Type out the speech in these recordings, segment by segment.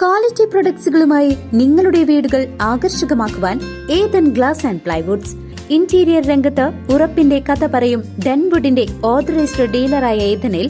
Quality പ്രൊഡക്ട്സുകളുമായി നിങ്ങളുടെ വീടുകൾ ആകർഷകമാക്കുവാൻ Ethan glass and plywoods. Interior രംഗത്ത് ഉറപ്പിന്റെ കഥ പറയും ഡെൻവുഡിന്റെ ഓതറൈസ്ഡ് ഡീലറായ ഏതനിൽ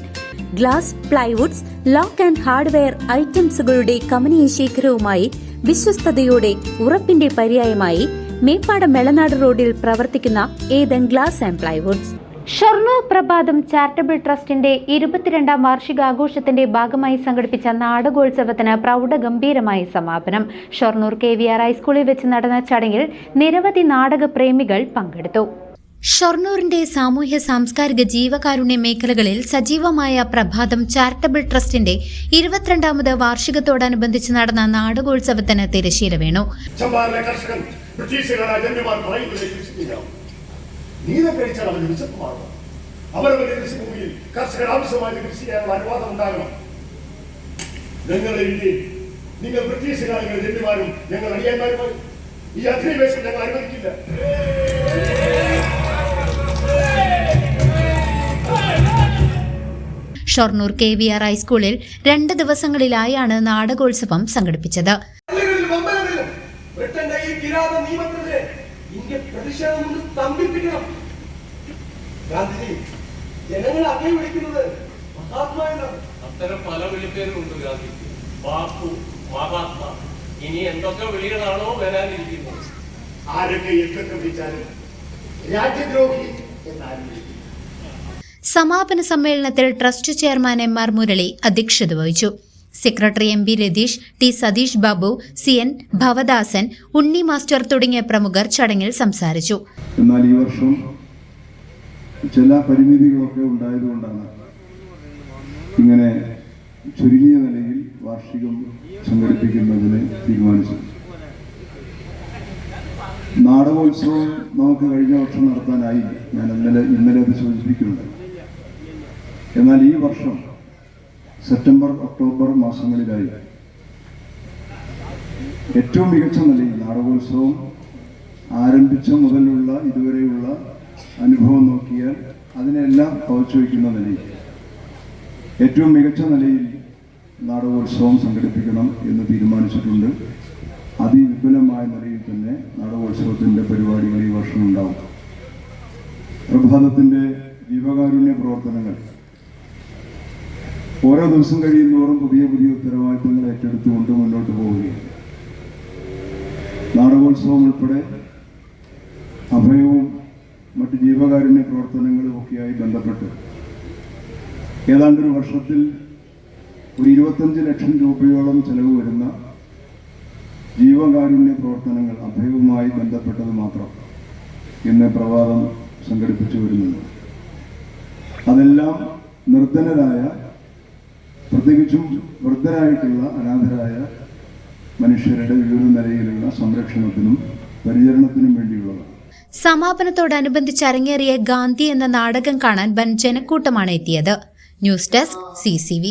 glass, plywoods, lock and hardware ഐറ്റംസുകളുടെ കമനീയ ശേഖരവുമായി വിശ്വസ്തയോടെ ഉറപ്പിന്റെ പര്യായമായി മേപ്പാടം മെളനാട് റോഡിൽ പ്രവർത്തിക്കുന്ന Ethan glass and plywoods. Shoranur Prabhatham charitable ട്രസ്റ്റിന്റെ 22ാം വാർഷികാഘോഷത്തിന്റെ ഭാഗമായി സംഘടിപ്പിച്ച നാടകോത്സവത്തിന് പ്രൗഢഗംഭീരമായ സമാപനം. ഷൊർണൂർ KVR ഹൈസ്കൂളിൽ വെച്ച് നടന്ന ചടങ്ങിൽ നിരവധി നാടക പ്രേമികൾ പങ്കെടുത്തു. ഷൊർണൂറിന്റെ സാമൂഹ്യ സാംസ്കാരിക ജീവകാരുണ്യ മേഖലകളിൽ സജീവമായ പ്രഭാതം ചാരിറ്റബിൾ ട്രസ്റ്റിന്റെ 22ാമത് വാർഷികത്തോടനുബന്ധിച്ച് നടന്ന നാടകോത്സവത്തിന് തിരശ്ശീല വീണു. നീല കഴിച്ചാൽ അവന് വിശപ്പുമാകണം. അവരവരുടെ കൃഷിഭൂമിയിൽ കർഷകർ ആവശ്യമായി കൃഷി ചെയ്യാനുള്ള അനുവാദം ഉണ്ടാകണം. നിങ്ങൾ ബ്രിട്ടീഷുകാരുടെ ജന്മിമാരും ഞങ്ങൾ അടിയാന്മാരുമായി ഈ അധിനിവേശം ഞങ്ങൾ അനുവദിക്കില്ല. ഷൊർണൂർ KVR ഹൈസ്കൂളിൽ 2 ദിവസങ്ങളിലായാണ് നാടകോത്സവം സംഘടിപ്പിച്ചത്. അത്തരം പല വിളിപ്പേരുണ്ട് ഗാന്ധിക്ക്. ബാപ്പു, മഹാത്മ, ഇനി എന്തൊക്കെ വിളികളാണോ വരാനിരിക്കുന്നത്. ആരൊക്കെ എന്തൊക്കെ വിളിച്ചാലും രാജ്യദ്രോഹി എന്നാലും. സമാപന സമ്മേളനത്തിൽ ട്രസ്റ്റ് ചെയർമാൻ MR മുരളി അധ്യക്ഷത വഹിച്ചു. Secretary MB Ratheesh, T Satheesh Babu, CN Bhavadasan, Unni master തുടങ്ങിയ പ്രമുഖർ ചടങ്ങിൽ സംസാരിച്ചു. എന്നാൽ ഈ വർഷം ചില പരിമിതികളൊക്കെ ഉണ്ടായതുകൊണ്ടാണ് ഇങ്ങനെ ചുരുങ്ങിയ നിലയിൽ വാർഷികം സംഘടിപ്പിക്കുന്നതിന് തീരുമാനിച്ചത്. നാടകോത്സവം നമുക്ക് കഴിഞ്ഞ വർഷം നടത്താനായില്ല. ഞാൻ ഇന്നലെ അത് സൂചിപ്പിക്കുന്നുണ്ട്. എന്നാൽ ഈ വർഷം സെപ്റ്റംബർ, ഒക്ടോബർ മാസങ്ങളിലായി ഏറ്റവും മികച്ച നിലയിൽ നാടകോത്സവം ആരംഭിച്ച മുതലുള്ള ഇതുവരെയുള്ള അനുഭവം നോക്കിയാൽ അതിനെല്ലാം കവച്ചുവയ്ക്കുന്ന നിലയിൽ ഏറ്റവും മികച്ച നിലയിൽ നാടകോത്സവം സംഘടിപ്പിക്കണം എന്ന് തീരുമാനിച്ചിട്ടുണ്ട്. അതിവിപുലമായ നിലയിൽ തന്നെ നാടകോത്സവത്തിൻ്റെ പരിപാടികൾ ഈ വർഷം ഉണ്ടാവും. പ്രഭാതത്തിൻ്റെ ജീവകാരുണ്യ പ്രവർത്തനങ്ങൾ ഓരോ ദിവസം കഴിയുന്നതോറും പുതിയ പുതിയ ഉത്തരവാദിത്തങ്ങൾ ഏറ്റെടുത്തുകൊണ്ട് മുന്നോട്ട് പോവുകയാണ്. നാടകോത്സവം ഉൾപ്പെടെ അഭയവും മറ്റ് ജീവകാരുണ്യ പ്രവർത്തനങ്ങളും ഒക്കെയായി ബന്ധപ്പെട്ട് ഏതാണ്ടൊരു വർഷത്തിൽ ഒരു 25 ലക്ഷം രൂപയോളം ചെലവ് വരുന്ന ജീവകാരുണ്യ പ്രവർത്തനങ്ങൾ അഭയവുമായി ബന്ധപ്പെട്ടത് മാത്രം ഇന്ന് പ്രഭാതം സംഘടിപ്പിച്ചു വരുന്നുണ്ട്. അതെല്ലാം നിർധനരായ, പ്രത്യേകിച്ചും വൃദ്ധരായിട്ടുള്ള അനാഥരായ മനുഷ്യരുടെ വിവിധ നിലയിലുള്ള സംരക്ഷണത്തിനും പരിചരണത്തിനും വേണ്ടിയുള്ളതാണ്. സമാപനത്തോടനുബന്ധിച്ച് അരങ്ങേറിയ ഗാന്ധി എന്ന നാടകം കാണാൻ വൻ ജനക്കൂട്ടമാണ് എത്തിയത്. News desk CCV.